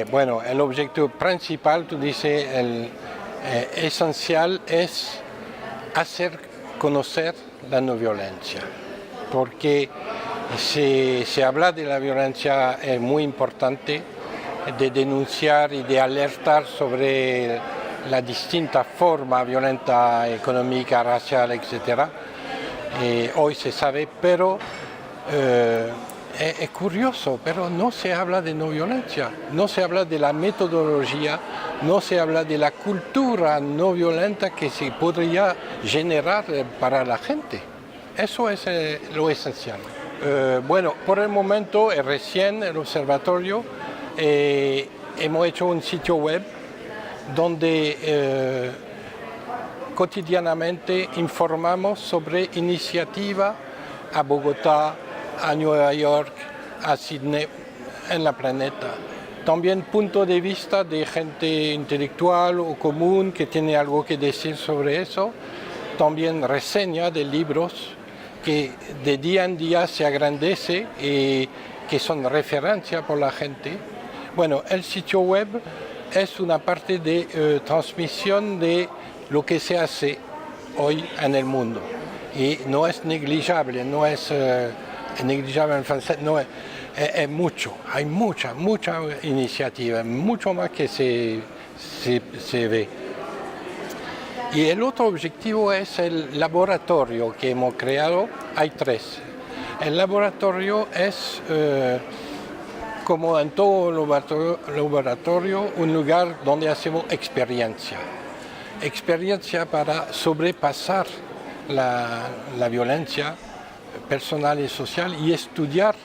Bueno, el objetivo principal, tú dices, esencial es hacer conocer la no violencia, porque se habla de la violencia es muy importante, de denunciar y de alertar sobre la distinta forma violenta, económica, racial, etc. Hoy se sabe, pero es curioso, pero no se habla de no violencia, no se habla de la metodología, no se habla de la cultura no violenta que se podría generar para la gente. Eso es lo esencial. Bueno, por el momento, recién el observatorio, hemos hecho un sitio web donde cotidianamente informamos sobre iniciativas a Bogotá, a Nueva York, a Sydney, en la planeta. También punto de vista de gente intelectual o común que tiene algo que decir sobre eso. También reseña de libros que de día en día se agrandece y que son referencia por la gente. Bueno, el sitio web es una parte de transmisión de lo que se hace hoy en el mundo. Y no es negligible, no es negligible en francés, no es mucho, hay mucha iniciativa, mucho más que se ve. Y el otro objetivo es el laboratorio que hemos creado, hay 3. El laboratorio es, como en todo laboratorio, un lugar donde hacemos experiencia para sobrepasar la violencia personal y social y estudiar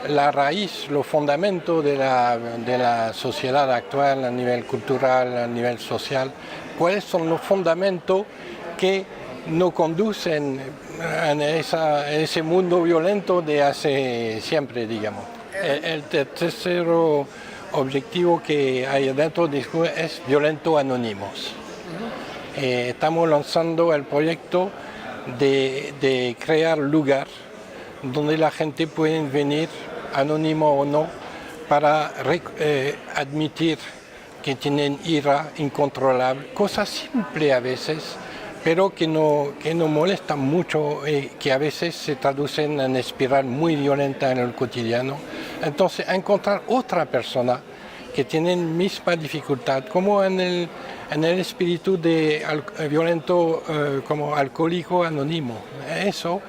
la raíz, los fundamentos de la sociedad actual a nivel cultural, a nivel social, cuáles son los fundamentos que nos conducen en ese mundo violento de hace siempre, digamos. El tercer objetivo que hay dentro de esto es Violentos Anónimos. Estamos lanzando el proyecto de crear lugar donde la gente puede venir, anónimo o no, para admitir que tienen ira incontrolable, cosas simples a veces, pero que no molestan mucho y que a veces se traducen en espiral muy violenta en el cotidiano. Entonces, encontrar otra persona que tiene misma dificultad, como en el espíritu de violento como alcohólico anónimo. Eso,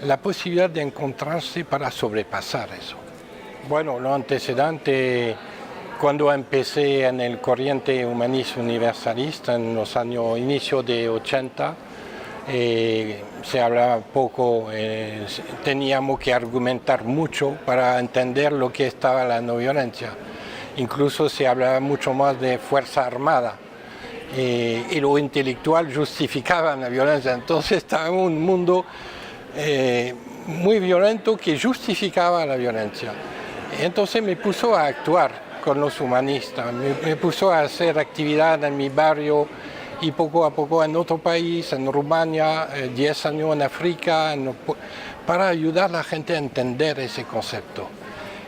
la posibilidad de encontrarse para sobrepasar eso. Bueno, los antecedentes, cuando empecé en el corriente humanista universalista en los años inicio de 80, se hablaba poco, teníamos que argumentar mucho para entender lo que estaba la no violencia. Incluso se hablaba mucho más de fuerza armada y lo intelectual justificaba la violencia. Entonces estaba en un mundo muy violento que justificaba la violencia. Entonces me puso a actuar con los humanistas, me puso a hacer actividad en mi barrio y poco a poco en otro país, en Rumania, 10 años en África, para ayudar a la gente a entender ese concepto.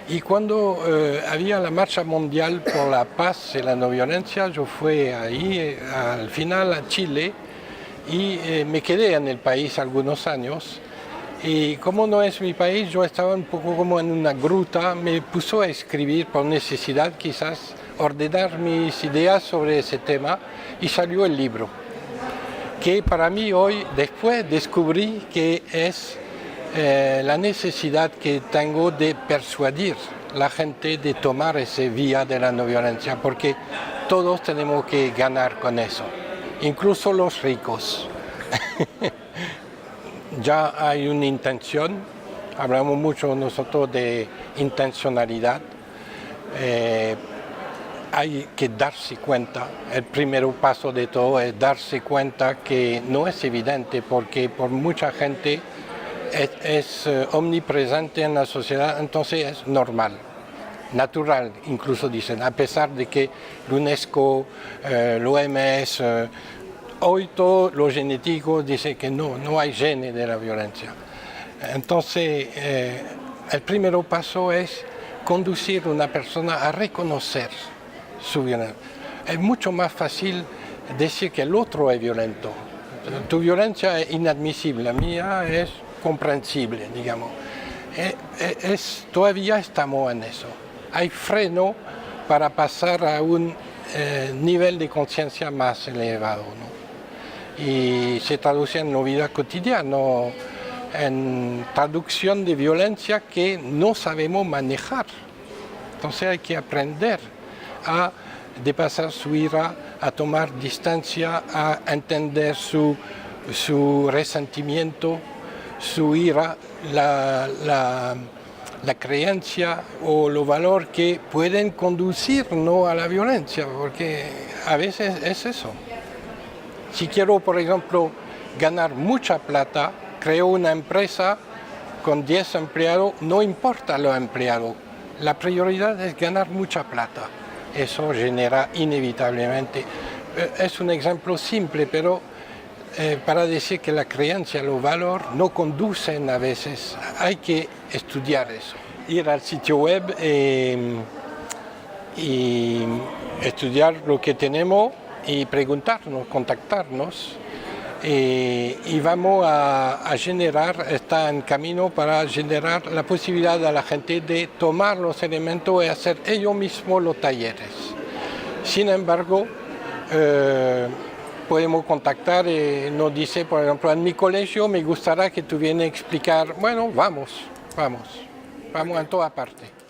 Y cuando había la marcha mundial por la paz y la no violencia, yo fui ahí al final a Chile y me quedé en el país algunos años. Y como no es mi país, yo estaba un poco como en una gruta, me puso a escribir por necesidad quizás, ordenar mis ideas sobre ese tema y salió el libro, que para mí hoy, después descubrí que es la necesidad que tengo de persuadir a la gente de tomar esa vía de la no violencia, porque todos tenemos que ganar con eso, incluso los ricos. Ya hay una intención, hablamos mucho nosotros de intencionalidad, hay que darse cuenta, el primer paso de todo es darse cuenta que no es evidente porque por mucha gente es omnipresente en la sociedad, entonces es normal, natural, incluso dicen, a pesar de que la UNESCO, la OMS, hoy todos los genéticos dicen que no hay genes de la violencia. Entonces, el primer paso es conducir a una persona a reconocer su violencia. Es mucho más fácil decir que el otro es violento. Tu violencia es inadmisible, la mía es comprensible, digamos. Todavía estamos en eso. Hay freno para pasar a un nivel de conciencia más elevado, ¿no? Y se traduce en la vida cotidiana, en traducción de violencia que no sabemos manejar. Entonces hay que aprender a pasar su ira, a tomar distancia, a entender su resentimiento, su ira, la creencia o los valores que pueden conducirnos a la violencia, porque a veces es eso. Si quiero, por ejemplo, ganar mucha plata, creo una empresa con 10 empleados, no importa los empleados, la prioridad es ganar mucha plata. Eso genera inevitablemente, es un ejemplo simple, pero para decir que la creencia, los valores no conducen a veces, hay que estudiar eso. Ir al sitio web y estudiar lo que tenemos y preguntarnos, contactarnos. Y vamos a generar, está en camino para generar la posibilidad a la gente de tomar los elementos y hacer ellos mismos los talleres. Sin embargo, podemos contactar y nos dice, por ejemplo, en mi colegio me gustaría que tú vienes a explicar, bueno, vamos en toda parte.